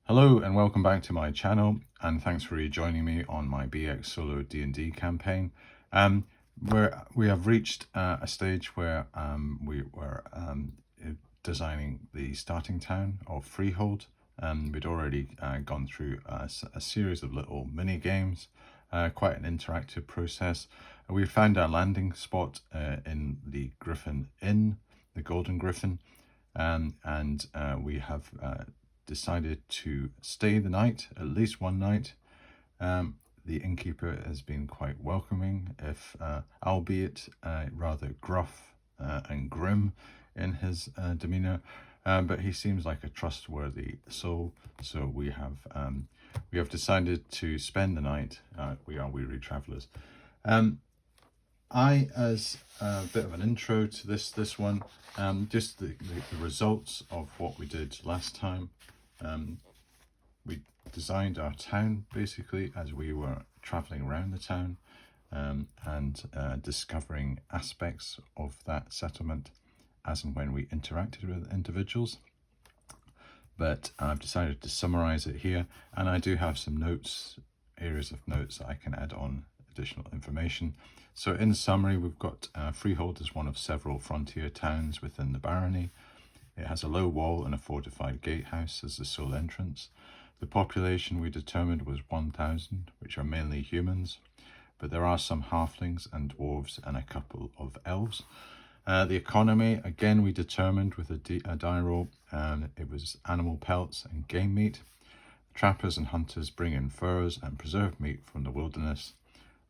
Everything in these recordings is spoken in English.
Hello and welcome back to my channel, and thanks for rejoining me on my BX solo D&D campaign. Where we have reached a stage where we were designing the starting town of Freehold. We'd already gone through a series of little mini games, quite an interactive process. We found our landing spot in the Griffin Inn, the Golden Griffin, and we have decided to stay the night, at least one night. The innkeeper has been quite welcoming, if albeit rather gruff and grim in his demeanor, but he seems like a trustworthy soul. So we have decided to spend the night. We are weary travelers. As a bit of an intro to this one, just the results of what we did last time. We designed our town basically as we were traveling around the town and discovering aspects of that settlement as and when we interacted with individuals. But I've decided to summarize it here, and I do have some notes, areas of notes that I can add on additional information. So in summary, we've got Freehold as one of several frontier towns within the barony. It has a low wall and a fortified gatehouse as the sole entrance. The population we determined was 1,000, which are mainly humans, but there are some halflings and dwarves and a couple of elves. The economy, again, we determined with a die roll. It was animal pelts and game meat. Trappers and hunters bring in furs and preserved meat from the wilderness,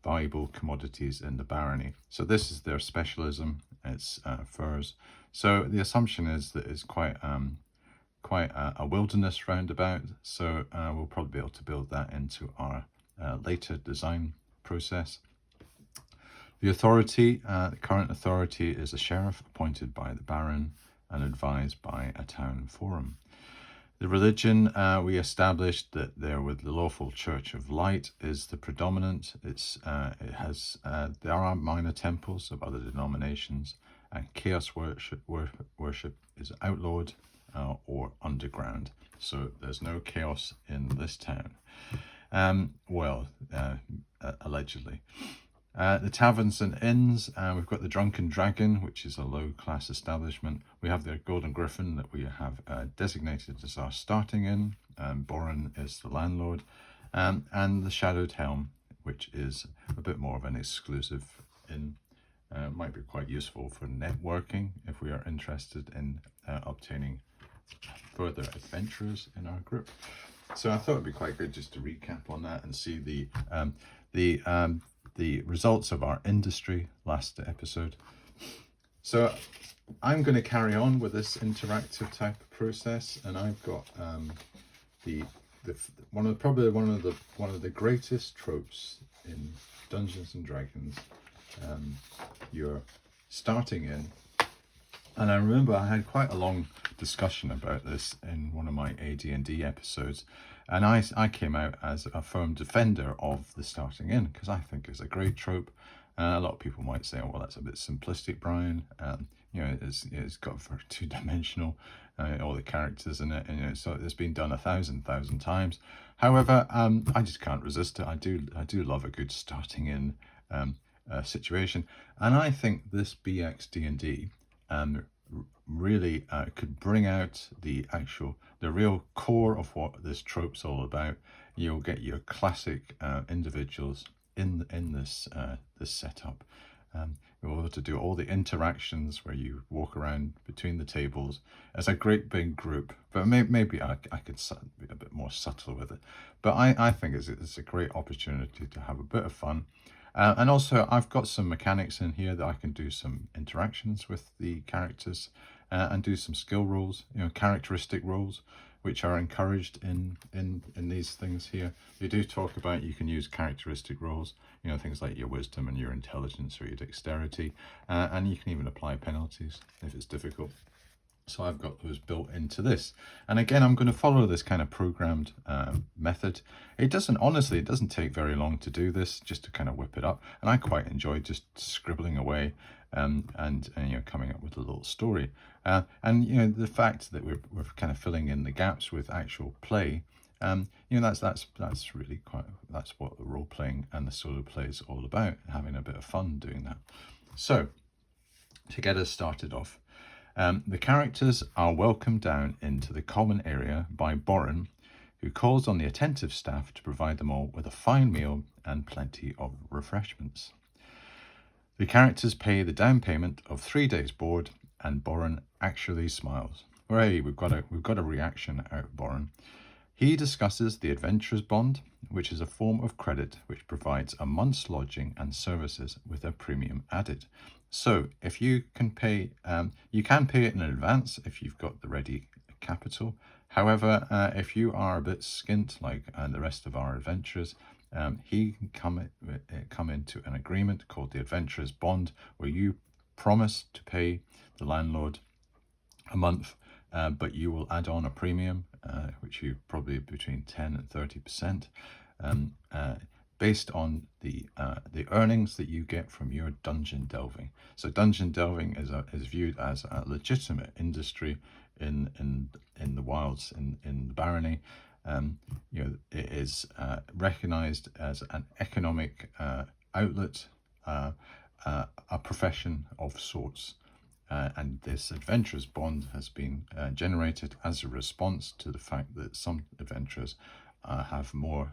valuable commodities in the barony. So this is their specialism. It's furs. So the assumption is that it's quite a wilderness roundabout. So we'll probably be able to build that into our later design process. The authority, the current authority, is a sheriff appointed by the Baron and advised by a town forum. The religion, we established that there the lawful Church of Light is the predominant. There are minor temples of other denominations, and chaos worship is outlawed or underground. So there's no chaos in this town. Allegedly. The taverns and inns, we've got the Drunken Dragon, which is a low-class establishment. We have the Golden Griffin that we have designated as our starting inn. Boren is the landlord. And the Shadowed Helm, which is a bit more of an exclusive inn. Might be quite useful for networking if we are interested in obtaining further adventurers in our group. So I thought it'd be quite good just to recap on that and see the results of our industry last episode. So I'm going to carry on with this interactive type of process, and I've got one of the greatest tropes in Dungeons and Dragons. You're starting in, and I remember I had quite a long discussion about this in one of my AD&D episodes, and I came out as a firm defender of the starting in because I think it's a great trope. A lot of people might say, "Oh, well, that's a bit simplistic, Brian." It's got very two-dimensional, all the characters in it, and so it's been done 1,000 times. However, I just can't resist it. I do love a good starting in situation, and I think this BX D&D really could bring out the real core of what this trope's all about. You'll get your classic individuals in this setup. You're able to do all the interactions where you walk around between the tables as a great big group, but maybe I could be a bit more subtle with it. But I think it's a great opportunity to have a bit of fun. And also, I've got some mechanics in here that I can do some interactions with the characters and do some skill rolls, characteristic rolls, which are encouraged in these things here. They do talk about you can use characteristic rolls, things like your wisdom and your intelligence or your dexterity, and you can even apply penalties if it's difficult. So I've got those built into this. And again, I'm going to follow this kind of programmed method. It doesn't take very long to do this, just to kind of whip it up. And I quite enjoy just scribbling away and coming up with a little story. And the fact that we're kind of filling in the gaps with actual play You know, that's really that's what the role playing and the solo play is all about, having a bit of fun doing that. So to get us started off, the characters are welcomed down into the common area by Borin, who calls on the attentive staff to provide them all with a fine meal and plenty of refreshments. The characters pay the down payment of 3 days' board, and Borin actually smiles. Hooray, we've got a reaction out of Borin. He discusses the Adventurer's Bond, which is a form of credit which provides a month's lodging and services with a premium added. So if you can pay it in advance if you've got the ready capital. However, if you are a bit skint like the rest of our adventurers, he can come into an agreement called the Adventurer's Bond, where you promise to pay the landlord a month, but you will add on a premium, which you probably between 10 and 30%, based on the earnings that you get from your dungeon delving. So dungeon delving is viewed as a legitimate industry in the wilds, in the barony. You know, it is recognized as an economic outlet, a profession of sorts. And this Adventurer's Bond has been generated as a response to the fact that some adventurers have more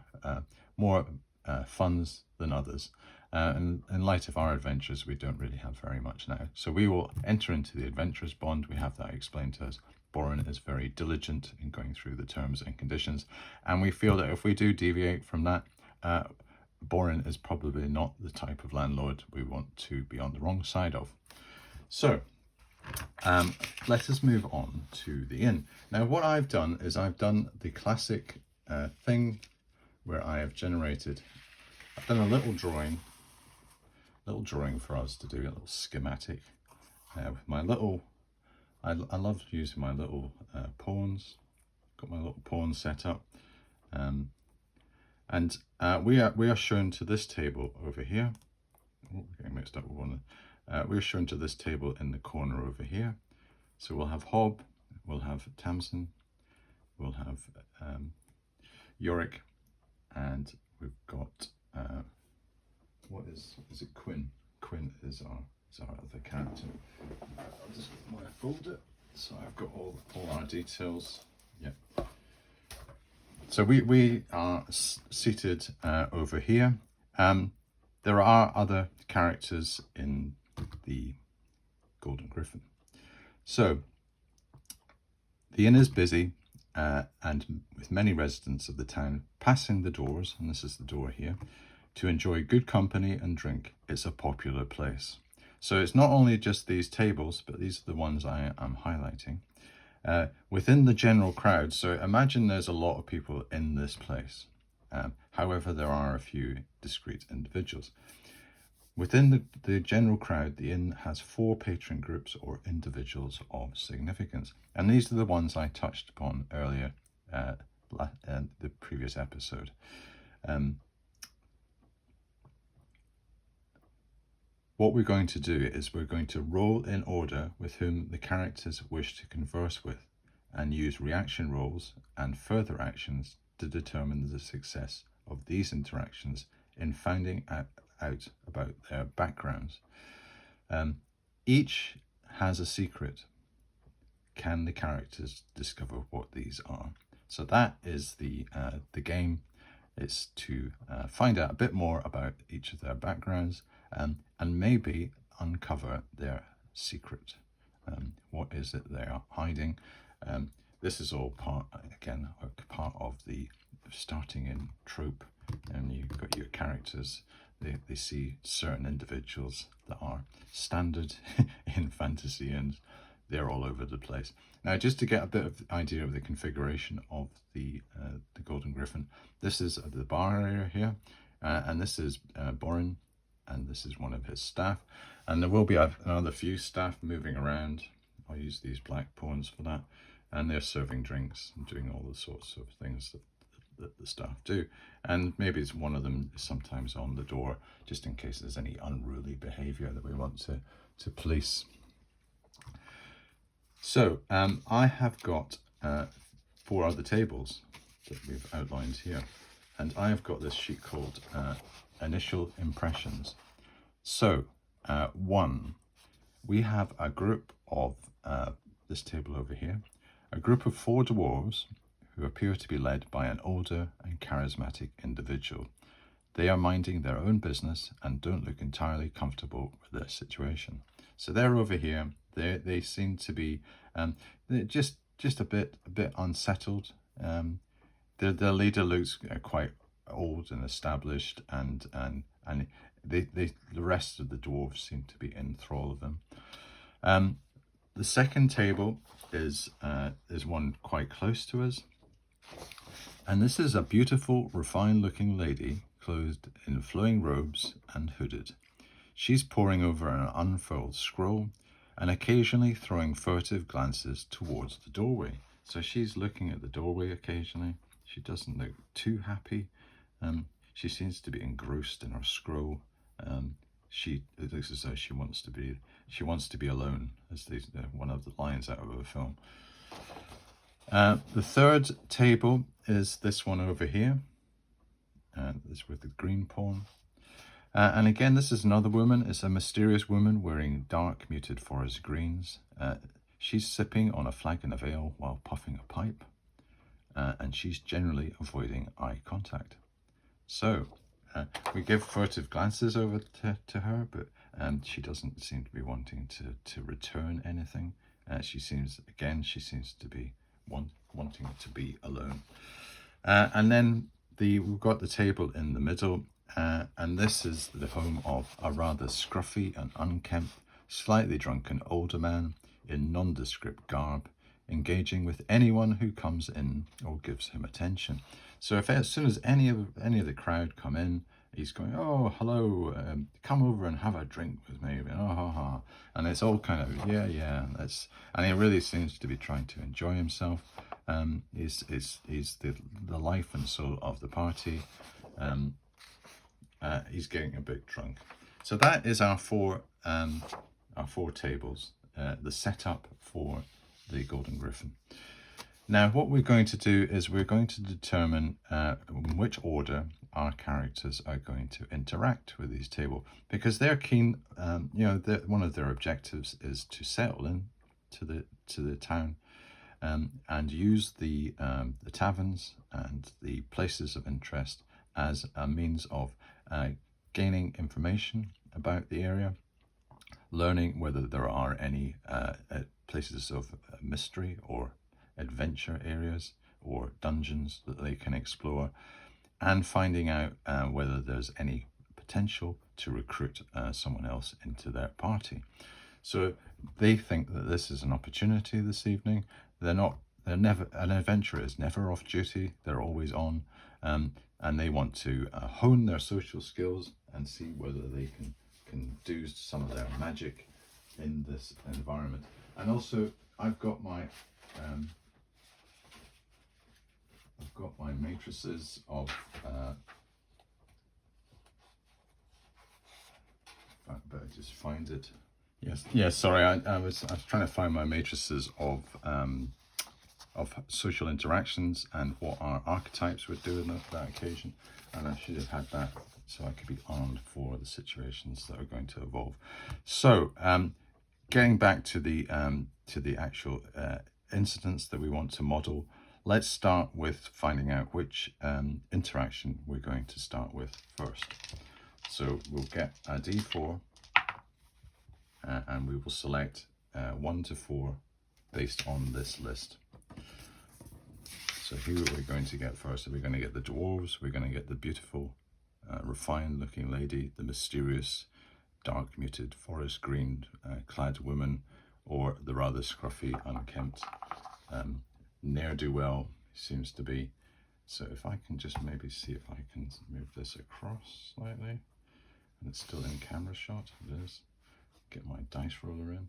funds than others. And in light of our adventures, we don't really have very much now. So we will enter into the Adventurer's Bond. We have that explained to us. Borin is very diligent in going through the terms and conditions. And we feel that if we do deviate from that, Borin is probably not the type of landlord we want to be on the wrong side of. So let us move on to the inn. Now, what I've done is I've done the classic thing where I have I've done a little drawing for us to do, a little schematic with my little, I love using my little pawns. Got my little pawn set up, and we are shown to this table over here. Oh, we're getting mixed up with one. We're shown to this table in the corner over here. So we'll have Hob, we'll have Tamsin, we'll have Yorick, and we've got what is it? Quinn. Quinn is our other character. I'll just get my folder. So I've got all our details. Yep. So we are seated over here. There are other characters in the Golden Griffin. So the inn is busy, and with many residents of the town passing the doors, and this is the door here, to enjoy good company and drink. It's a popular place. So it's not only just these tables, but these are the ones I am highlighting. Within the general crowd, so imagine there's a lot of people in this place. However, there are a few discrete individuals. Within the general crowd, the inn has 4 patron groups or individuals of significance. And these are the ones I touched upon earlier in the previous episode. What we're going to do is we're going to roll in order with whom the characters wish to converse with, and use reaction rolls and further actions to determine the success of these interactions in finding out about their backgrounds. Each has a secret. Can the characters discover what these are? So that is the game. It's to find out a bit more about each of their backgrounds, and maybe uncover their secret. What is it they are hiding? This is all part of the starting in trope, and you've got your characters. They see certain individuals that are standard in fantasy, and they're all over the place. Now, just to get a bit of idea of the configuration of the Golden Griffin, this is the bar area here, and this is Borin, and this is one of his staff, and there will be another few staff moving around. I'll use these black pawns for that, and they're serving drinks and doing all the sorts of things that the staff do, and maybe it's one of them is sometimes on the door just in case there's any unruly behavior that we want to police. So I have got 4 other tables, that we've outlined here. And I have got this sheet called Initial Impressions. So, 1, we have a group of, this table over here, a group of 4 dwarves who appear to be led by an older and charismatic individual. They are minding their own business and don't look entirely comfortable with their situation. So they're over here. They seem to be they're just a bit unsettled. The leader looks quite old and established, and the rest of the dwarves seem to be in thrall of them. The second table is one quite close to us, and this is a beautiful, refined-looking lady clothed in flowing robes and hooded. She's poring over an unfurled scroll and occasionally throwing furtive glances towards the doorway. So she's looking at the doorway occasionally. She doesn't look too happy. She seems to be engrossed in her scroll. It looks as though she wants to be alone, as one of the lines out of a film. The third table is this one over here. This with the green pawn. And again, this is another woman. It's a mysterious woman wearing dark muted forest greens. She's sipping on a flagon of ale while puffing a pipe. And she's generally avoiding eye contact. So we give furtive glances over to her, but she doesn't seem to be wanting to return anything. She seems to be wanting to be alone. And then we've got the table in the middle, and this is the home of a rather scruffy and unkempt, slightly drunken older man in nondescript garb, engaging with anyone who comes in or gives him attention. So as soon as any of the crowd come in, he's going, "Oh, hello, come over and have a drink with me." And it's all kind of yeah. And he really seems to be trying to enjoy himself. He's the life and soul of the party. He's getting a bit drunk. So that is our four tables, the setup for the Golden Griffin. Now, what we're going to do is we're going to determine in which order our characters are going to interact with these tables, because they're keen. One of their objectives is to settle in to the town, and use the taverns and the places of interest as a means of gaining information about the area, learning whether there are any places of mystery or adventure areas or dungeons that they can explore, and finding out whether there's any potential to recruit someone else into their party. So they think that this is an opportunity this evening. An adventurer is never off duty. They're always on, and they want to hone their social skills and see whether they can do some of their magic in this environment. And also, I've got my matrices of I better just find it. Yes. Sorry, I was trying to find my matrices of social interactions and what our archetypes would do in that occasion, and I should have had that so I could be armed for the situations that are going to evolve. So, getting back to the actual incidents that we want to model, let's start with finding out which interaction we're going to start with first. So we'll get a D4, and we will select 1 to 4 based on this list. So here we're going to get first. So we're going to get the dwarves, we're going to get the beautiful, refined looking lady, the mysterious, dark muted, forest green clad woman, or the rather scruffy, unkempt ne'er-do-well seems to be. So if I can just maybe see if I can move this across slightly, and it's still in camera shot. It is. Get my dice roller in,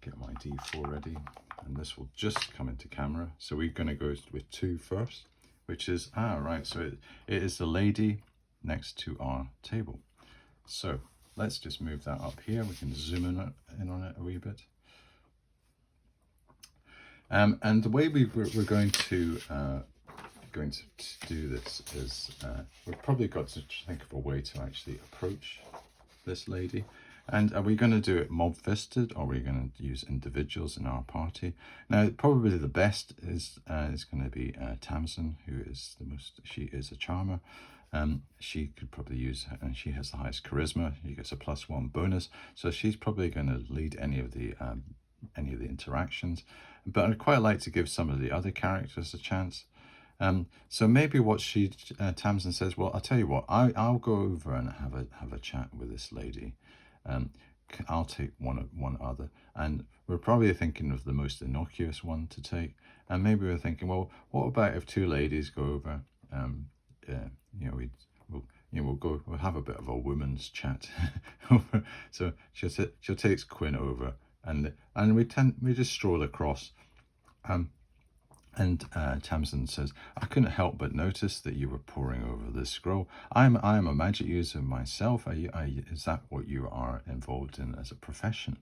get my D4 ready, and this will just come into camera. So we're going to go with 2 first, which is right. So it is the lady next to our table. So let's just move that up here. We can zoom in on it a wee bit. And the way we're going to going to do this is we've probably got to think of a way to actually approach this lady. And are we going to do it mob-fisted, or are we going to use individuals in our party? Now, probably the best is going to be Tamsin, who is she is a charmer. She could probably use, and she has the highest charisma. She gets a +1 bonus, so she's probably going to lead any of the interactions. But I'd quite like to give some of the other characters a chance. So maybe what Tamsin says, well, I'll tell you what, I'll go over and have a chat with this lady. I'll take one other, and we're probably thinking of the most innocuous one to take. And maybe we're thinking, well, what about if 2 ladies go over? We'll have a bit of a woman's chat over. So she'll take Quinn over, and we just stroll across. And Tamsin says, I couldn't help but notice that you were poring over this scroll. I am a magic user myself. Is that what you are involved in as a profession?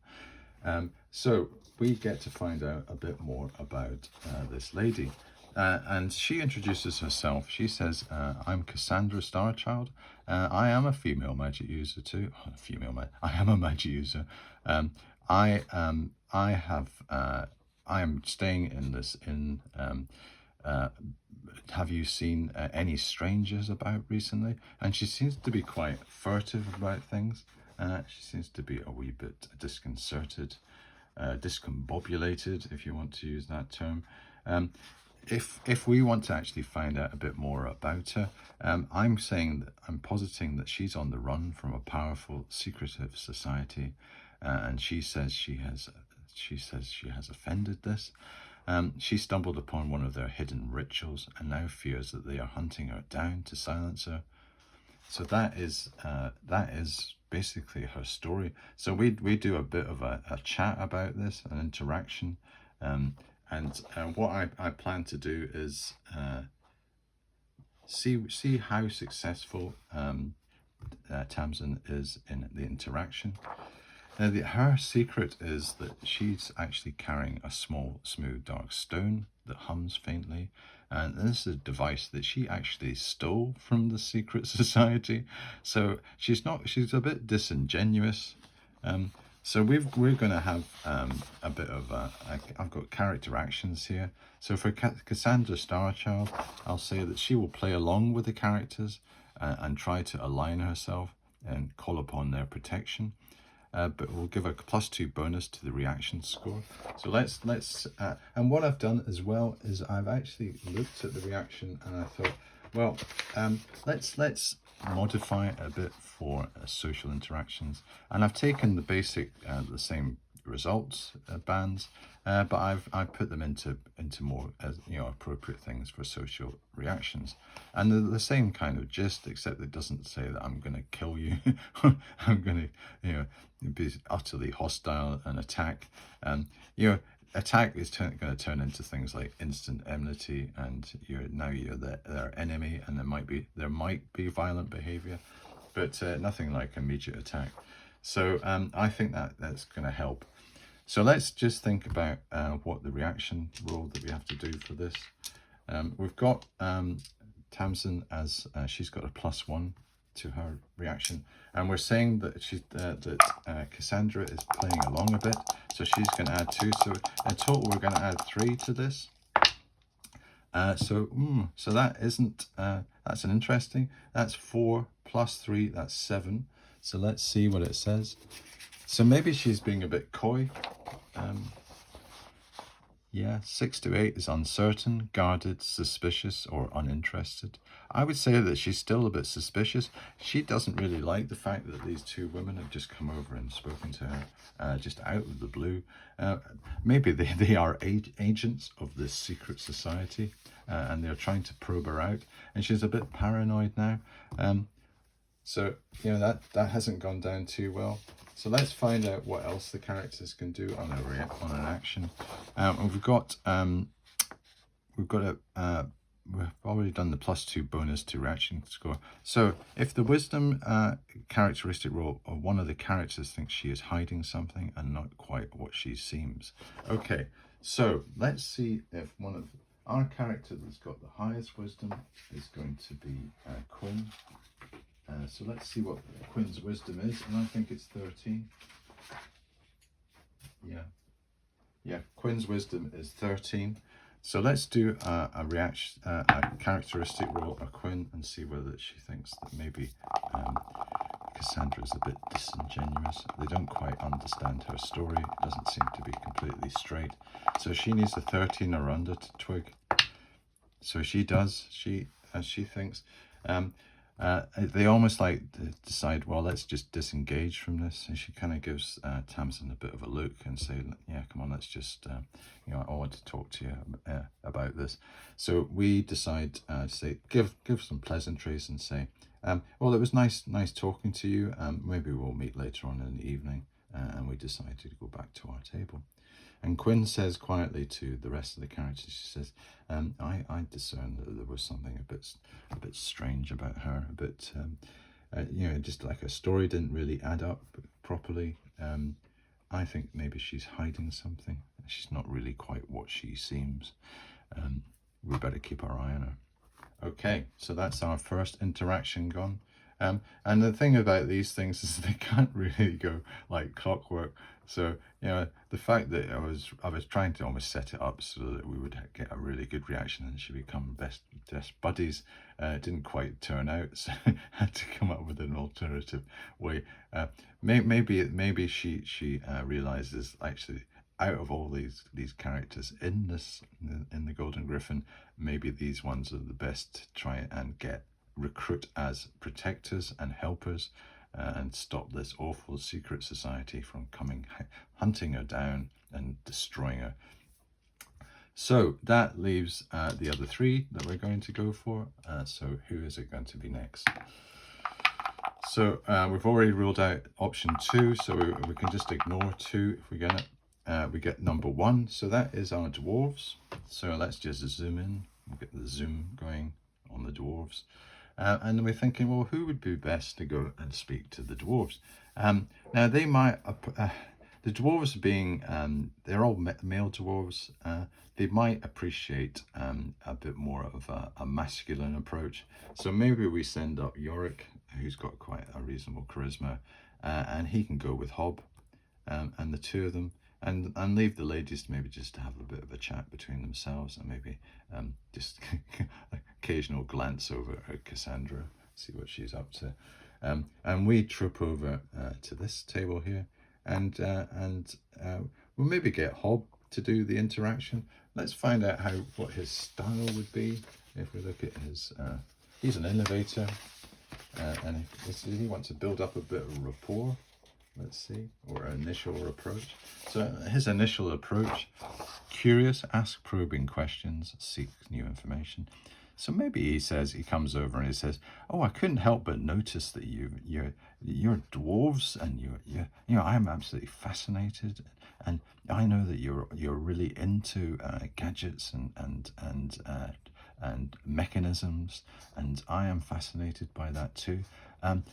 So we get to find out a bit more about this lady. And she introduces herself. She says, I'm Cassandra Starchild. I am a female magic user too. I am a magic user. I am staying in this inn. Have you seen any strangers about recently? And she seems to be quite furtive about things. She seems to be a wee bit disconcerted, discombobulated, if you want to use that term. If we want to actually find out a bit more about her, I'm positing that she's on the run from a powerful, secretive society, and she says she has offended this. She stumbled upon one of their hidden rituals and now fears that they are hunting her down to silence her. So that is basically her story. So we do a bit of a chat about this, an interaction, and what I plan to do is see how successful Tamsin is in the interaction. Now, her secret is that she's actually carrying a small, smooth, dark stone that hums faintly. And this is a device that she actually stole from the secret society. So she's a bit disingenuous. So we're going to have a bit of I've got character actions here. So for Cassandra Starchild, I'll say that she will play along with the characters and try to align herself and call upon their protection. But we'll give a +2 bonus to the reaction score. So let's and what I've done as well is I've actually looked at the reaction and I thought, well, let's modify it a bit for social interactions. And I've taken the basic, the same results bands, but I've put them into more appropriate things for social reactions, and they're the same kind of gist, except it doesn't say that I'm going to kill you, I'm going to be utterly hostile and attack. Attack is going to turn into things like instant enmity, and you're their enemy, and there might be violent behavior, but nothing like immediate attack. So I think that's going to help. So let's just think about what the reaction roll that we have to do for this. We've got Tamsin as she's got a +1 to her reaction, and we're saying that Cassandra is playing along a bit, so she's going to add 2. So in total, we're going to add 3 to this. So that isn't that's an interesting. That's 4 + 3. That's 7. So let's see what it says. So maybe she's being a bit coy. 6 to 8 is uncertain, guarded, suspicious, or uninterested. I would say that she's still a bit suspicious. She doesn't really like the fact that these 2 women have just come over and spoken to her just out of the blue. Maybe they are agents of this secret society, and they're trying to probe her out, and she's a bit paranoid now. So that hasn't gone down too well. So let's find out what else the characters can do on an action. We've already done the +2 bonus to reaction score. So if the wisdom characteristic roll or one of the characters thinks she is hiding something and not quite what she seems. Okay, so let's see if our character that's got the highest wisdom is going to be Quinn. So let's see what Quinn's wisdom is, and I think it's 13. Yeah, Quinn's wisdom is 13. So let's do a reaction, a characteristic roll of Quinn, and see whether she thinks that maybe Cassandra is a bit disingenuous. They don't quite understand her story. It doesn't seem to be completely straight. So she needs a 13 or under to twig. So she does. She thinks. They almost like decide, well, let's just disengage from this. And she kind of gives Tamsin a bit of a look and say, yeah, come on, let's just, you know, I want to talk to you about this. So we decide to say, give some pleasantries and say, well, it was nice talking to you. Maybe we'll meet later on in the evening. And we decide to go back to our table. And Quinn says quietly to the rest of the characters, she says, I discern that there was something a bit strange about her, a bit, you know, just like her story didn't really add up properly. I think maybe she's hiding something. She's not really quite what she seems. We better keep our eye on her. Okay, so that's our first interaction gone. And the thing about these things is they can't really go like clockwork. So, you know, the fact that I was trying to almost set it up so that we would get a really good reaction and she become best buddies. It didn't quite turn out, so I had to come up with an alternative way. Maybe she realizes actually, out of all these characters in the Golden Griffin, maybe these ones are the best to try and recruit as protectors and helpers, and stop this awful secret society from hunting her down and destroying her. So that leaves the other three that we're going to go for. So who is it going to be next? So we've already ruled out option 2, so we can just ignore 2 if we get it. We get number 1, so that is our dwarves. So let's just zoom in. We'll get the zoom going on the dwarves. And then we're thinking, well, who would be best to go and speak to the dwarves? Now, they might, the dwarves being, they're all male dwarves, they might appreciate a bit more of a masculine approach. So maybe we send up Yorick, who's got quite a reasonable charisma, and he can go with Hob, and the two of them, and leave the ladies maybe just to have a bit of a chat between themselves, and maybe just occasional glance over at Cassandra, see what she's up to. And we trip over to this table here, and we'll maybe get Hob to do the interaction. Let's find out what his style would be. If we look at his, he's an innovator, and he wants to build up a bit of rapport. Let's see, or initial approach. So his initial approach: curious, ask probing questions, seek new information. So maybe he comes over and he says, "Oh, I couldn't help but notice that you're dwarves, and you know, I'm absolutely fascinated, and I know that you're really into gadgets and mechanisms, and I am fascinated by that too.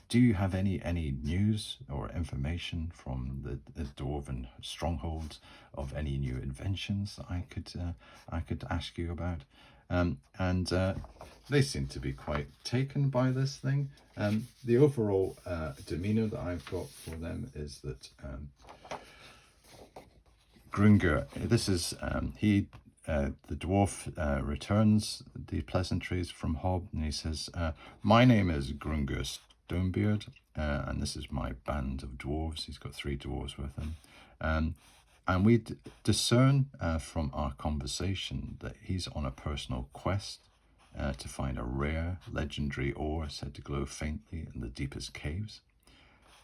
Do you have any news or information from the dwarven strongholds of any new inventions that I could ask you about?" And they seem to be quite taken by this thing. The overall demeanor that I've got for them is that Grunger, this is the dwarf returns the pleasantries from Hob, and he says, "My name is Grunger Stonebeard, and this is my band of dwarves." He's got 3 dwarves with him. And we discern from our conversation that he's on a personal quest to find a rare, legendary ore said to glow faintly in the deepest caves.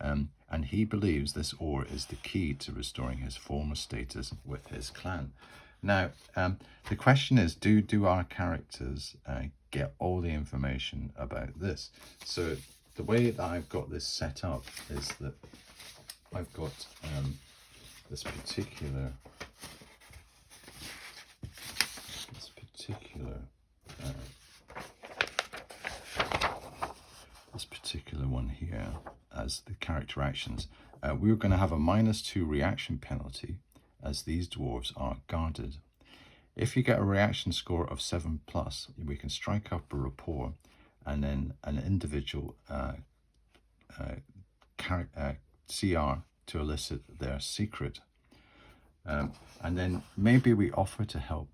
And he believes this ore is the key to restoring his former status with his clan. Now, the question is, do our characters get all the information about this? So the way that I've got this set up is that I've got this particular one here as the character actions. We're going to have a -2 reaction penalty as these dwarves are guarded. If you get a reaction score of 7+, we can strike up a rapport, and then an individual CR to elicit their secret. And then maybe we offer to help,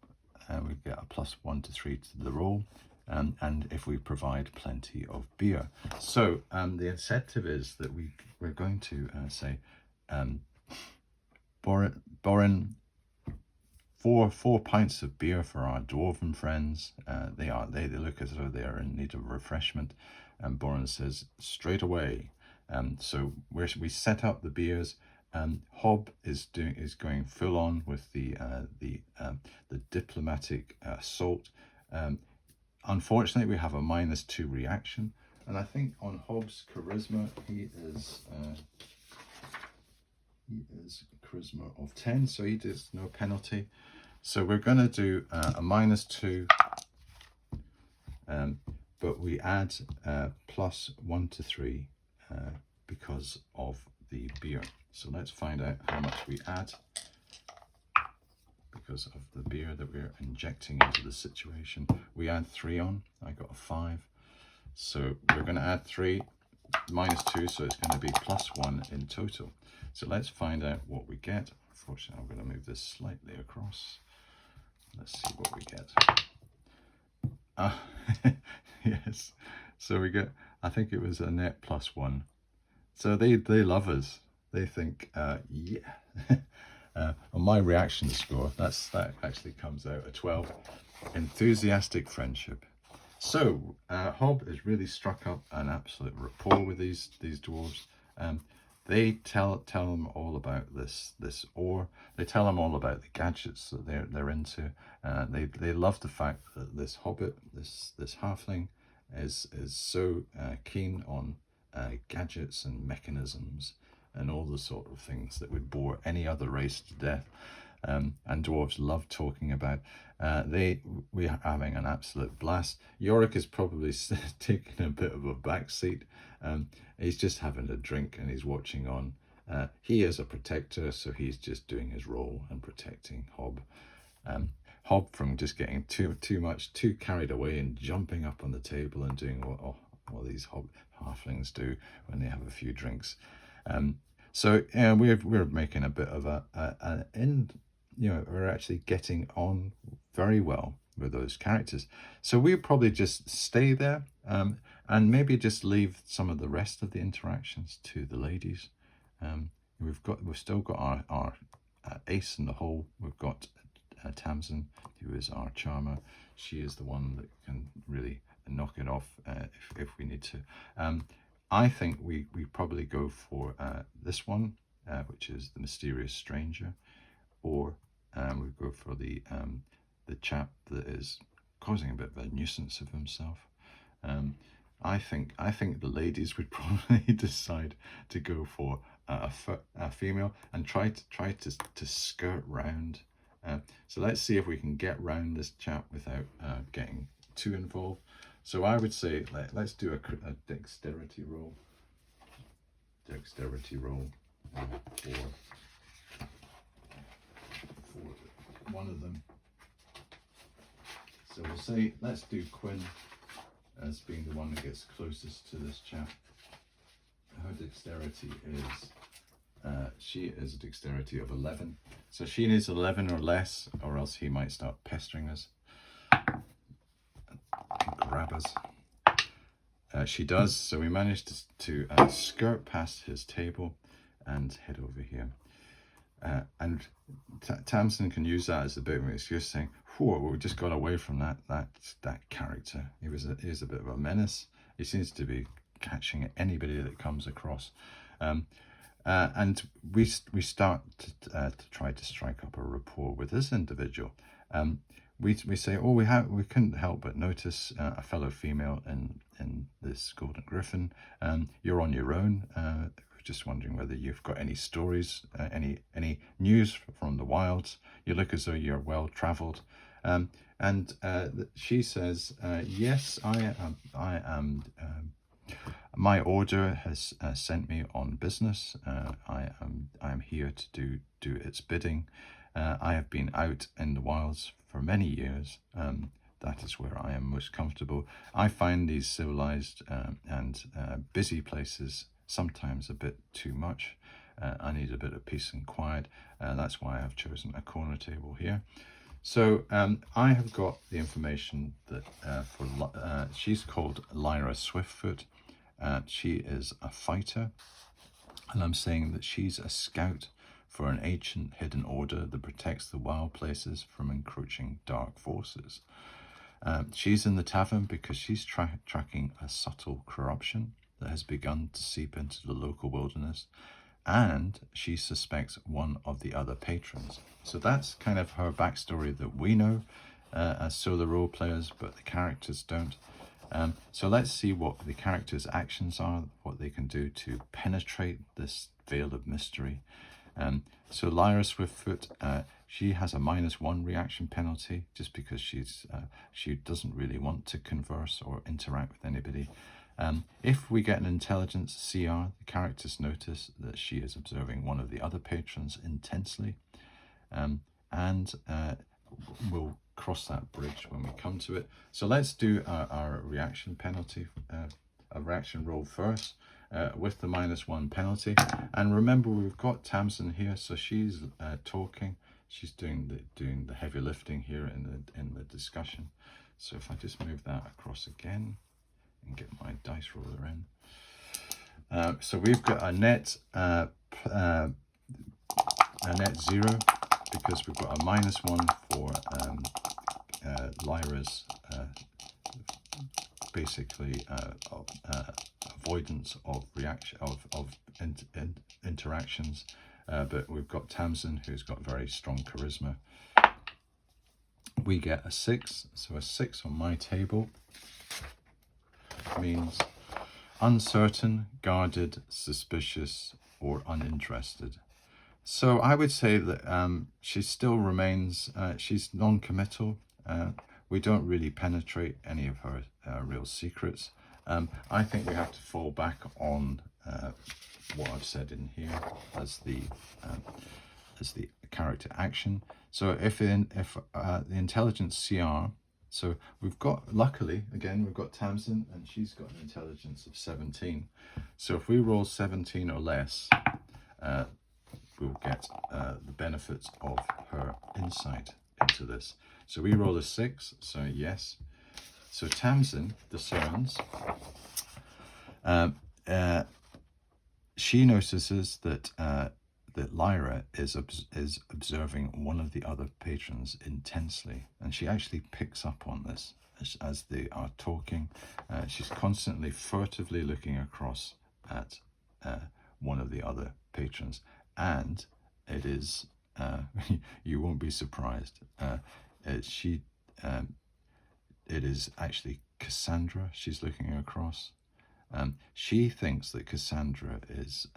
and we get a +1 to 3 to the roll, and if we provide plenty of beer. So the incentive is that we're going to say, Borin, four pints of beer for our dwarven friends. They look as though they are in need of refreshment, and Borin says straight away. So we set up the beers. Hob is going full on with the diplomatic assault. Unfortunately, we have a -2 reaction, and I think on Hob's charisma, he is charisma of 10, so he does no penalty. So we're going to do a -2, but we add +1 to 3 because of the beer. So let's find out how much we add because of the beer that we're injecting into the situation. We add 3 on. I got a 5. So we're going to add 3 -2, so it's going to be +1 in total. So let's find out what we get. Unfortunately, I'm going to move this slightly across. Let's see what we get. Yes. So we get, I think it was a net +1. So they love us. They think, yeah. On my reaction score, that actually comes out a 12. Enthusiastic friendship. So Hob has really struck up an absolute rapport with these dwarves. They tell them all about this ore. They tell them all about the gadgets that they're into. They love the fact that this hobbit, this halfling, is so keen on gadgets and mechanisms and all the sort of things that would bore any other race to death. And dwarves love talking about. We're having an absolute blast. Yorick is probably taking a bit of a back seat. He's just having a drink and he's watching on. He is a protector, so he's just doing his role and protecting Hob. Hob from just getting too carried away and jumping up on the table and doing what these halflings do when they have a few drinks. So we're making a bit of we're actually getting on very well with those characters. So we'll probably just stay there and maybe just leave some of the rest of the interactions to the ladies. We've still got our ace in the hole. We've got Tamsin, who is our charmer. She is the one that can really knock it off if we need to. I think we probably go for this one, which is the mysterious stranger, or we go for the chap that is causing a bit of a nuisance of himself. I think the ladies would probably decide to go for a female and try to skirt round. So let's see if we can get round this chap without getting too involved. So I would say let's do a dexterity roll. Dexterity roll for one of them. So we'll say let's do Quinn as being the one that gets closest to this chap. Her dexterity is she is a dexterity of 11. So she needs 11 or less, or else he might start pestering us. Grab us. She does, so we managed to skirt past his table and head over here. And Tamsin can use that as a bit of an excuse, saying, "Whoa, we just got away from that character. He was a bit of a menace. He seems to be catching anybody that comes across." And we start to try to strike up a rapport with this individual. We say, we couldn't help but notice a fellow female in this Golden Griffin. You're on your own. We're just wondering whether you've got any stories, any news from the wilds. You look as though you're well travelled. And she says, yes, I am. My order has sent me on business. I am here to do its bidding. I have been out in the wilds for many years. That is where I am most comfortable. I find these civilized and busy places sometimes a bit too much. I need a bit of peace and quiet. That's why I've chosen a corner table here. So I have got the information that she's called Lyra Swiftfoot. She is a fighter, and I'm saying that she's a scout for an ancient hidden order that protects the wild places from encroaching dark forces. She's in the tavern because she's tracking a subtle corruption that has begun to seep into the local wilderness, and she suspects one of the other patrons. So that's kind of her backstory that we know as solo role players, but the characters don't. So let's see what the characters' actions are, what they can do to penetrate this veil of mystery. So Lyra Swiftfoot, she has a -1 reaction penalty just because she doesn't really want to converse or interact with anybody. If we get an intelligence CR, the characters notice that she is observing one of the other patrons intensely, and we'll cross that bridge when we come to it. So let's do our reaction penalty, a reaction roll first. With the -1 penalty, and remember we've got Tamsin here, so she's talking. She's doing the heavy lifting here in the discussion. So if I just move that across again and get my dice roller in, so we've got a net 0 because we've got a -1 for Lyra's basically avoidance of interactions, but we've got Tamsin, who's got very strong charisma. We get a 6, so a 6 on my table means uncertain, guarded, suspicious, or uninterested. So I would say that she still remains, she's non-committal. We don't really penetrate any of her real secrets. I think we have to fall back on what I've said in here as the character action. So if the intelligence CR, so we've got, luckily again we've got Tamsin, and she's got an intelligence of 17. So if we roll 17 or less, we'll get the benefits of her insight into this. So we roll a 6, so yes. So Tamsin discerns. She notices that that Lyra is observing one of the other patrons intensely, and she actually picks up on this as they are talking. She's constantly furtively looking across at one of the other patrons, and it is you won't be surprised. It is actually Cassandra she's looking across. She thinks that Cassandra is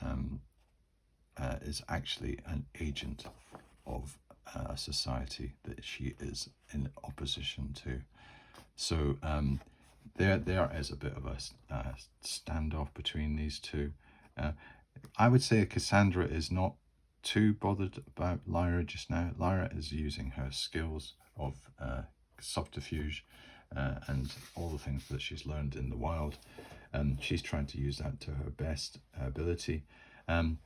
actually an agent of a society that she is in opposition to. So there is a bit of a standoff between these two. I would say Cassandra is not too bothered about Lyra just now. Lyra is using her skills of subterfuge and all the things that she's learned in the wild, and she's trying to use that to her best ability.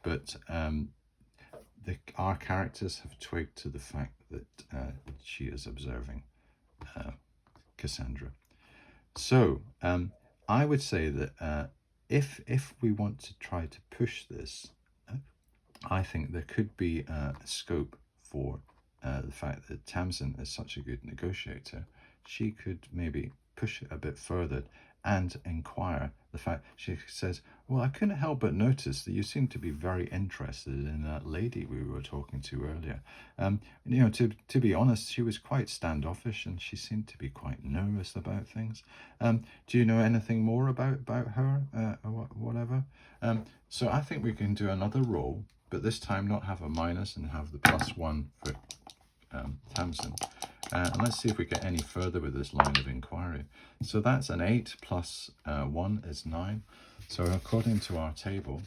But our characters have twigged to the fact that she is observing Cassandra. So I would say that if we want to try to push this, I think there could be a scope for the fact that Tamsin is such a good negotiator. She could maybe push it a bit further and inquire the fact. She says, well, I couldn't help but notice that you seem to be very interested in that lady we were talking to earlier. You know, to be honest, she was quite standoffish and she seemed to be quite nervous about things. Do you know anything more about her or whatever? So I think we can do another roll, but this time not have a minus and have the +1 for Tamsin. And let's see if we get any further with this line of inquiry. So that's an 8 plus 1 is 9. So according to our table,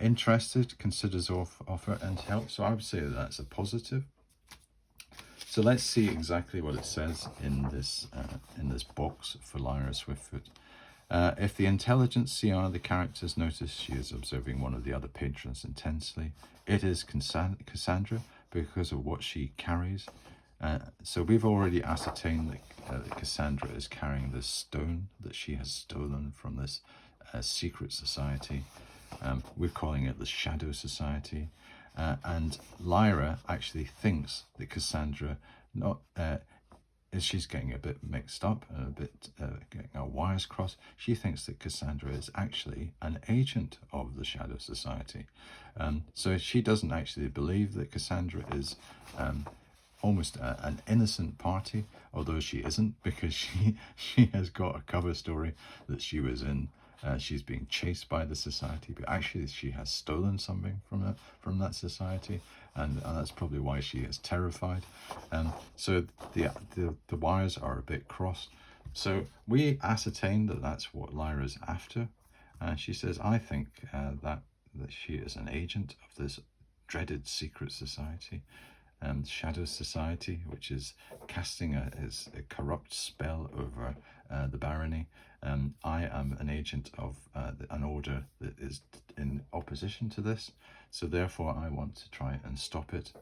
interested, considers offer and help. So I would say that that's a positive. So let's see exactly what it says in this box for Lyra Swiftfoot. If the intelligent CR, the characters notice she is observing one of the other patrons intensely, it is Cassandra because of what she carries. So we've already ascertained that Cassandra is carrying this stone that she has stolen from this secret society. We're calling it the Shadow Society. And Lyra actually thinks that Cassandra, she's getting a bit mixed up, a bit getting our wires crossed. She thinks that Cassandra is actually an agent of the Shadow Society. So she doesn't actually believe that Cassandra is almost an innocent party, although she isn't, because she has got a cover story that she was in. She's being chased by the society, but actually she has stolen something from that society, and that's probably why she is terrified. So the wires are a bit crossed. So we ascertained that that's what Lyra's after. She says, I think that she is an agent of this dreaded secret society, Shadow Society, which is casting a corrupt spell over the barony. I am an agent of an order that is in opposition to this, so therefore I want to try and stop it.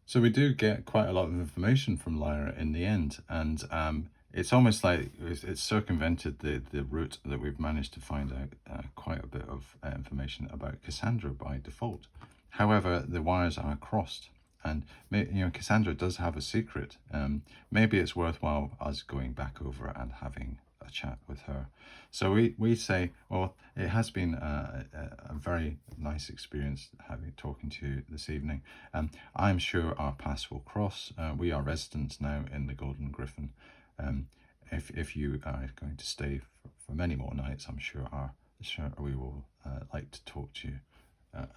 So we do get quite a lot of information from Lyra in the end, and it's almost like it's circumvented the route that we've managed to find out quite a bit of information about Cassandra by default. However, the wires are crossed, and Cassandra does have a secret. Maybe it's worthwhile us going back over and having a chat with her. So we say, well, it has been a very nice experience talking to you this evening. I'm sure our paths will cross. We are residents now in the Golden Griffin. If you are going to stay for many more nights, I'm sure we will like to talk to you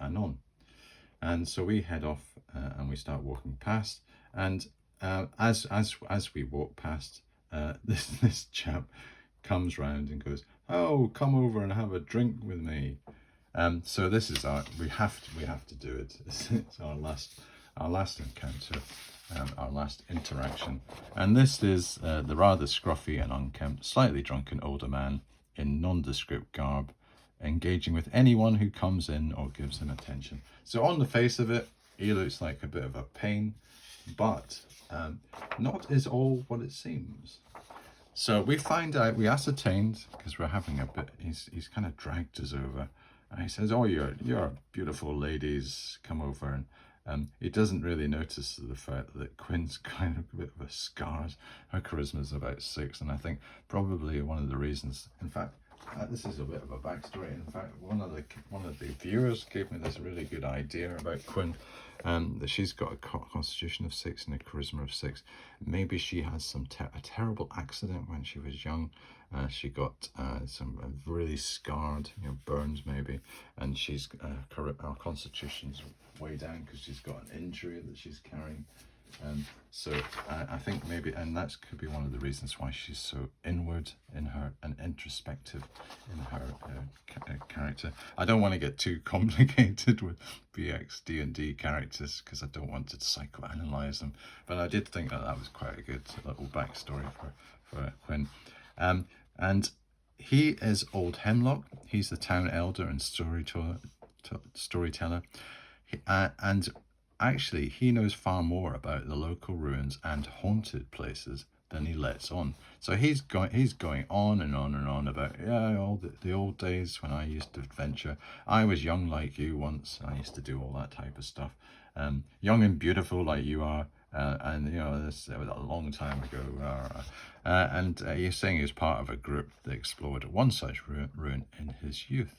anon. And so we head off and we start walking past. And as we walk past, this chap comes round and goes, "Oh, come over and have a drink with me." So this is we have to do it. It's our last encounter, our last interaction. And this is the rather scruffy and unkempt, slightly drunken older man in nondescript garb, engaging with anyone who comes in or gives him attention. So on the face of it, he looks like a bit of a pain, but not is all what it seems. So we ascertained, because we're having a bit, he's kind of dragged us over, and he says, "Oh, you're beautiful ladies, come over." And he doesn't really notice the fact that Quinn's kind of a bit of a scars. Her charisma's about 6, and I think probably one of the reasons, in fact, this is a bit of a backstory. In fact, one of the viewers gave me this really good idea about Quinn, that she's got a constitution of 6 and a charisma of 6. Maybe she has a terrible accident when she was young. She got some really scarred, burns maybe, and our constitution's way down because she's got an injury that she's carrying. So I think maybe, and that could be one of the reasons why she's so inward in her and introspective in her character. I don't want to get too complicated with BX D&D characters because I don't want to psychoanalyze them, but I did think that was quite a good little backstory for Quinn. And he is Old Hemlock. He's the town elder and storyteller. And actually, he knows far more about the local ruins and haunted places than he lets on. So he's going on and on and on about all the old days when I used to adventure. I was young like you once. I used to do all that type of stuff. Young and beautiful like you are. And this was a long time ago. And he's saying he was part of a group that explored one such ruin in his youth.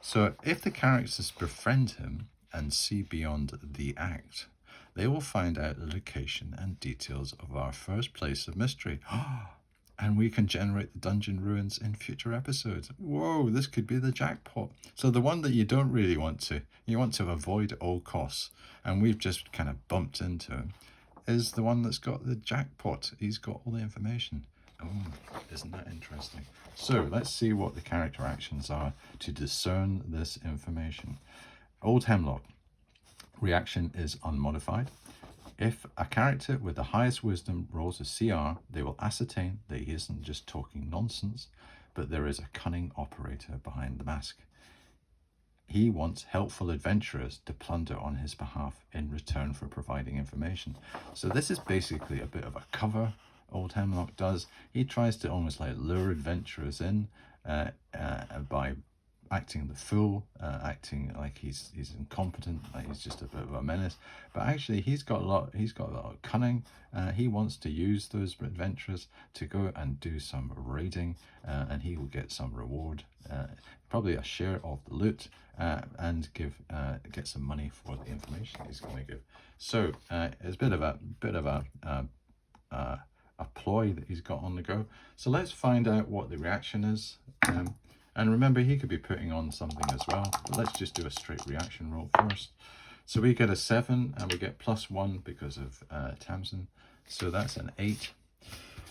So if the characters befriend him and see beyond the act, they will find out the location and details of our first place of mystery. And we can generate the dungeon ruins in future episodes. Whoa, this could be the jackpot. So the one that you don't really want to avoid at all costs, and we've just kind of bumped into him, is the one that's got the jackpot. He's got all the information. Oh, isn't that interesting? So let's see what the character actions are to discern this information. Old Hemlock. Reaction is unmodified. If a character with the highest wisdom rolls a CR, they will ascertain that he isn't just talking nonsense, but there is a cunning operator behind the mask. He wants helpful adventurers to plunder on his behalf in return for providing information. So this is basically a bit of a cover. Old Hemlock does. He tries to almost like lure adventurers in by acting the fool, acting like he's incompetent, like he's just a bit of a menace. But actually, he's got a lot of cunning. He wants to use those adventurers to go and do some raiding, and he will get some reward, probably a share of the loot, and get some money for the information he's going to give. So it's a bit of a ploy that he's got on the go. So let's find out what the reaction is. And remember, he could be putting on something as well. But let's just do a straight reaction roll first. So we get a 7 and we get +1 because of Tamsin. So that's an 8.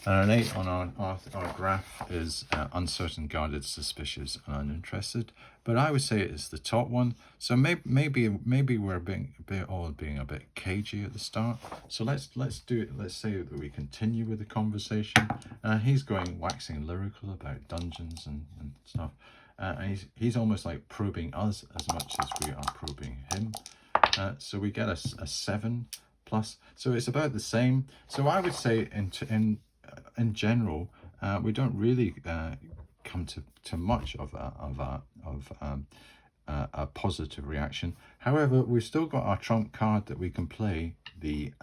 And an 8 on our graph is uncertain, guarded, suspicious, and uninterested. But I would say it's the top one. So maybe we're being a bit cagey at the start. So let's do it. Let's say that we continue with the conversation. He's going waxing lyrical about dungeons and stuff. And he's almost like probing us as much as we are probing him. So we get a 7 plus. So it's about the same. So I would say in general, we don't really come to much of a positive reaction. However, we've still got our trump card that we can play, the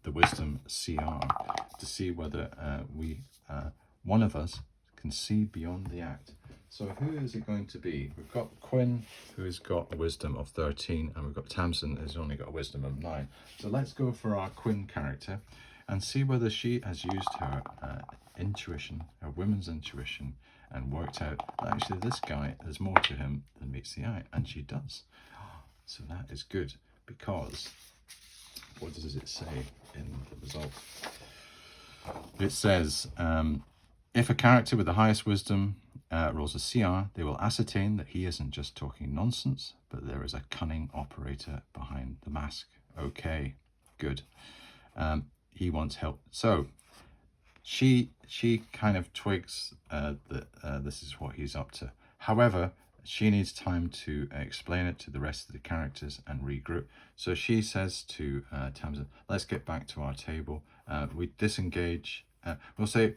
wisdom CR, to see whether one of us can see beyond the act. So who is it going to be? We've got Quinn, who's got a wisdom of 13, and we've got Tamsin, who's only got a wisdom of 9. So let's go for our Quinn character and see whether she has used her intuition, her women's intuition, and worked out that actually this guy, there's more to him than meets the eye, and she does. So that is good, because what does it say in the result? It says, if a character with the highest wisdom rolls a CR, they will ascertain that he isn't just talking nonsense, but there is a cunning operator behind the mask. Okay, good. He wants help. So she kind of twigs that this is what he's up to. However, she needs time to explain it to the rest of the characters and regroup. So she says to Tamsin, let's get back to our table. We disengage. We'll say,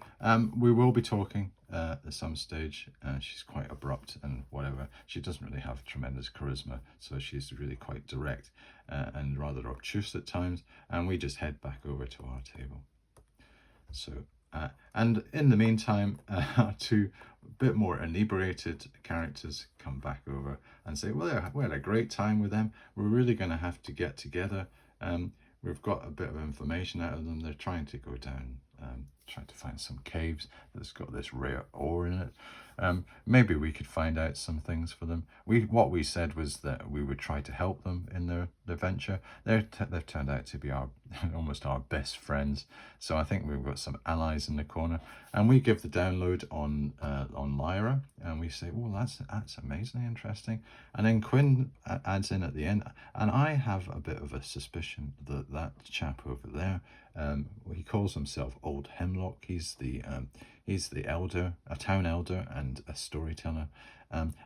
we will be talking at some stage. She's quite abrupt and whatever. She doesn't really have tremendous charisma, so she's really quite direct and rather obtuse at times. And we just head back over to our table. So, and in the meantime, our two bit more inebriated characters come back over and say, well, we had a great time with them. We're really going to have to get together. We've got a bit of information out of them. They're trying to go down, trying to find some caves that's got this rare ore in it. Maybe we could find out some things for them. What we said was that we would try to help them in their venture. They've turned out to be almost our best friends. So I think we've got some allies in the corner. And we give the download on Lyra, and we say, well, that's amazingly interesting. And then Quinn adds in at the end, and I have a bit of a suspicion that that chap over there, he calls himself Old Hemlock. He's the elder, a town elder and a storyteller.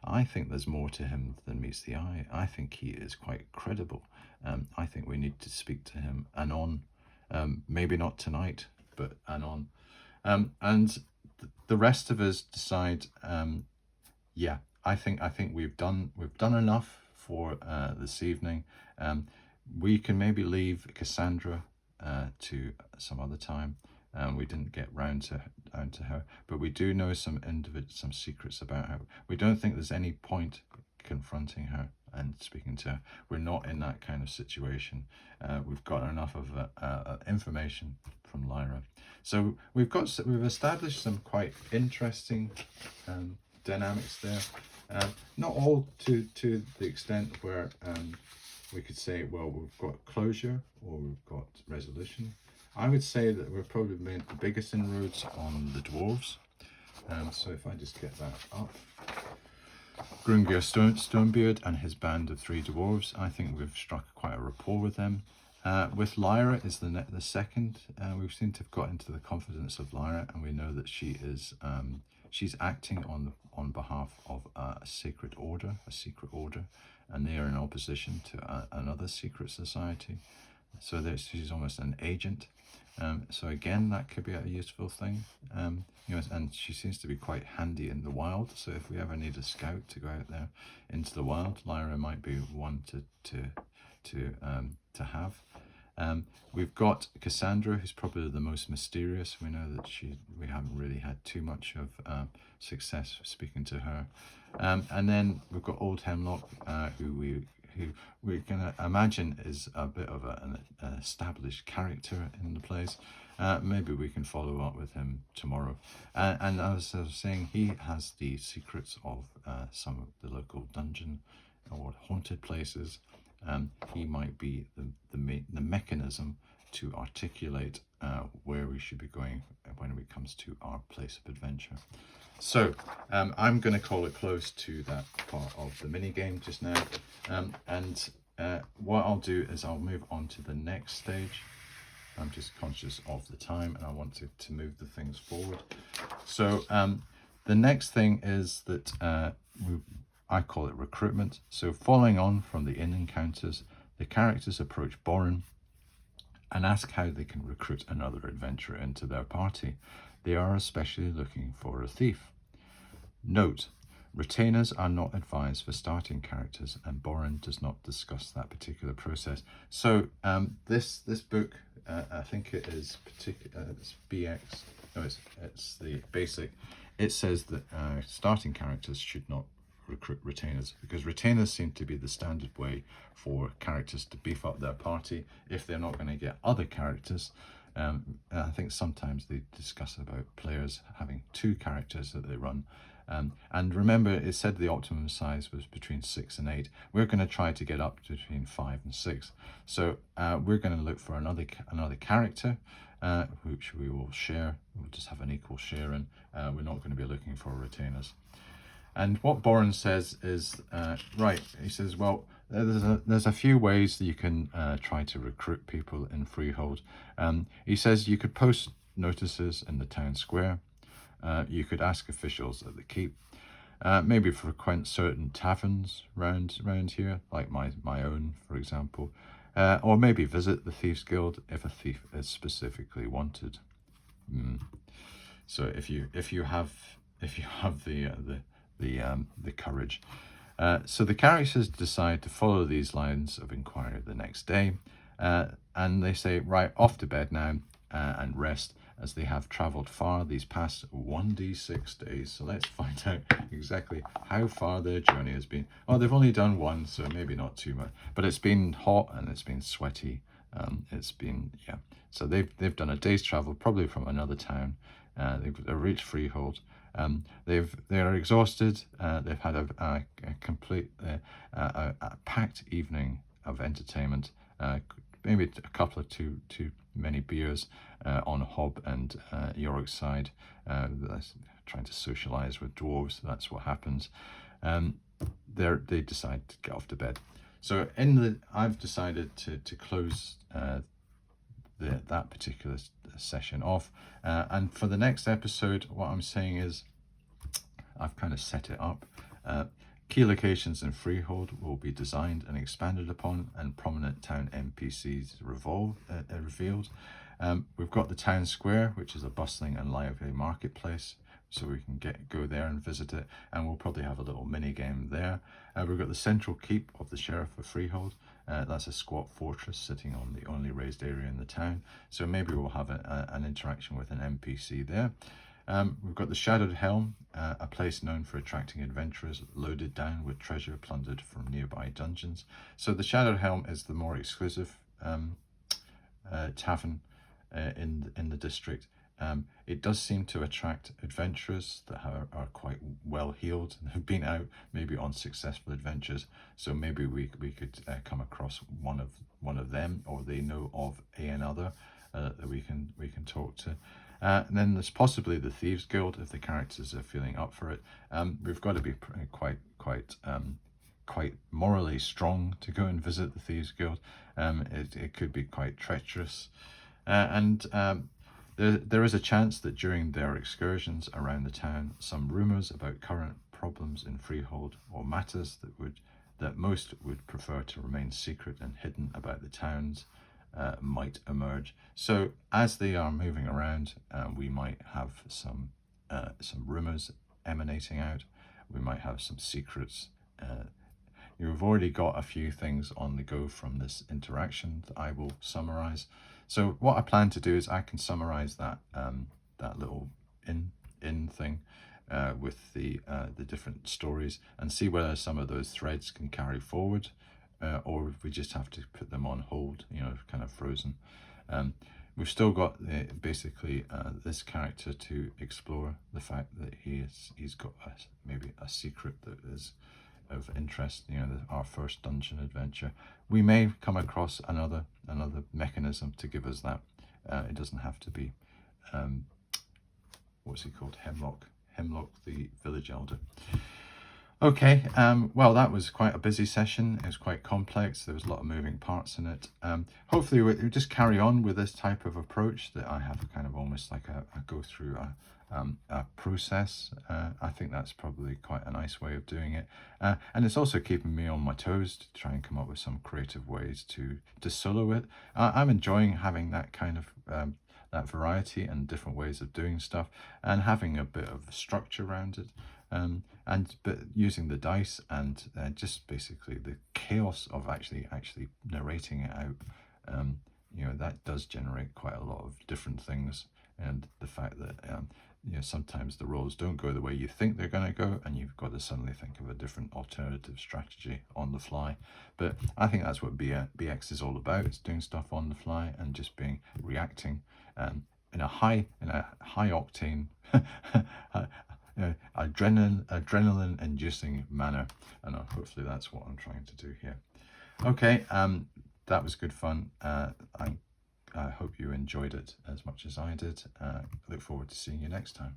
I think there's more to him than meets the eye. I think he is quite credible. I think we need to speak to him anon. Maybe not tonight, but anon. And the rest of us decide, yeah, I think we've done enough for this evening. We can maybe leave Cassandra to some other time. We didn't get round to her, but we do know some secrets about her. We don't think there's any point confronting her and speaking to her. We're not in that kind of situation. We've got enough of information from Lyra, so we've established some quite interesting dynamics there. Not all to the extent where we could say, well, we've got closure or we've got resolution. I would say that we've probably made the biggest inroads on the dwarves. So if I just get that up. Grungir Stonebeard and his band of 3 dwarves, I think we've struck quite a rapport with them. With Lyra is the second. We seem to have got into the confidence of Lyra, and we know that she is she's acting on behalf of a secret order, and they are in opposition to another secret society. So that she's almost an agent. So again, that could be a useful thing. You know, and she seems to be quite handy in the wild. So if we ever need a scout to go out there into the wild, Lyra might be one to have. We've got Cassandra, who's probably the most mysterious. We know that we haven't really had too much of success speaking to her. And then we've got Old Hemlock, who we're going to imagine is a bit of an established character in the place. Maybe we can follow up with him tomorrow. And as I was saying, he has the secrets of some of the local dungeon or haunted places. He might be the mechanism to articulate where we should be going when it comes to our place of adventure. So I'm going to call it close to that part of the mini game just now, and what I'll do is I'll move on to the next stage. I'm just conscious of the time and I want to move the things forward. So the next thing is that I call it recruitment. So following on from the inn encounters, the characters approach Borin and ask how they can recruit another adventurer into their party. They are especially looking for a thief. Note, retainers are not advised for starting characters, and Borin does not discuss that particular process. So this book, I think it is it's BX. No, it's the basic. It says that starting characters should not recruit retainers, because retainers seem to be the standard way for characters to beef up their party if they're not going to get other characters. I think sometimes they discuss about players having 2 characters that they run. And remember, it said the optimum size was between 6 and 8. We're going to try to get up to between 5 and 6. So we're going to look for another character, which we will share. We'll just have an equal share, and we're not going to be looking for retainers. And what Borin says is, right, he says, well, there's a few ways that you can try to recruit people in Freehold. He says you could post notices in the town square. You could ask officials at the keep. Maybe frequent certain taverns round here, like my own, for example. Or maybe visit the Thieves Guild if a thief is specifically wanted. So if you have the courage. So the characters decide to follow these lines of inquiry the next day, and they say, right, off to bed now and rest, as they have travelled far these past 1d6 days. So let's find out exactly how far their journey has been. Oh, they've only done 1, so maybe not too much, but it's been hot and it's been sweaty. It's been, yeah. So they've done a day's travel, probably from another town. They've reached Freehold. They're exhausted. They've had a complete a packed evening of entertainment. Maybe a couple of too many beers on Hob and Yorick's side. Trying to socialise with dwarves. That's what happens. They decide to get off to bed. So I've decided to close that particular session off, and for the next episode, what I'm saying is I've kind of set it up. Key locations in Freehold will be designed and expanded upon, and prominent town NPCs revealed. We've got the town square, which is a bustling and lively marketplace, so we can go there and visit it, and we'll probably have a little mini game there. We've got the central keep of the Sheriff of Freehold. That's a squat fortress sitting on the only raised area in the town, so maybe we'll have an interaction with an NPC there. We've got the Shadowed Helm, a place known for attracting adventurers loaded down with treasure plundered from nearby dungeons. So the Shadowed Helm is the more exclusive tavern in the district. It does seem to attract adventurers that are quite well heeled and have been out maybe on successful adventures. So maybe we could come across one of them, or they know of another that we can talk to. And then there's possibly the Thieves Guild if the characters are feeling up for it. We've got to be quite morally strong to go and visit the Thieves Guild. It could be quite treacherous, and there is a chance that during their excursions around the town, some rumours about current problems in Freehold or matters that most would prefer to remain secret and hidden about the towns might emerge. So as they are moving around, we might have some rumours emanating out. We might have some secrets. You've already got a few things on the go from this interaction that I will summarize. So what I plan to do is I can summarize that that little in thing with the different stories and see whether some of those threads can carry forward, or if we just have to put them on hold, you know, kind of frozen. We've still got basically this character to explore the fact that he's got maybe a secret that is of interest, you know, our first dungeon adventure. We may come across another mechanism to give us that. It doesn't have to be what's he called, Hemlock the village elder. Okay, well, that was quite a busy session. It was quite complex. There was a lot of moving parts in it. Hopefully we'll just carry on with this type of approach, that I have kind of almost like a go through a process. I think that's probably quite a nice way of doing it. And it's also keeping me on my toes to try and come up with some creative ways to solo it. I'm enjoying having that kind of that variety and different ways of doing stuff, and having a bit of structure around it. But using the dice and just basically the chaos of actually narrating it out, you know, that does generate quite a lot of different things. And the fact that you know, sometimes the rolls don't go the way you think they're going to go, and you've got to suddenly think of a different alternative strategy on the fly. But I think that's what BX is all about. It's doing stuff on the fly and just reacting in a high octane adrenaline inducing manner, and hopefully that's what I'm trying to do here. Okay, that was good fun. I hope you enjoyed it as much as I did. Look forward to seeing you next time.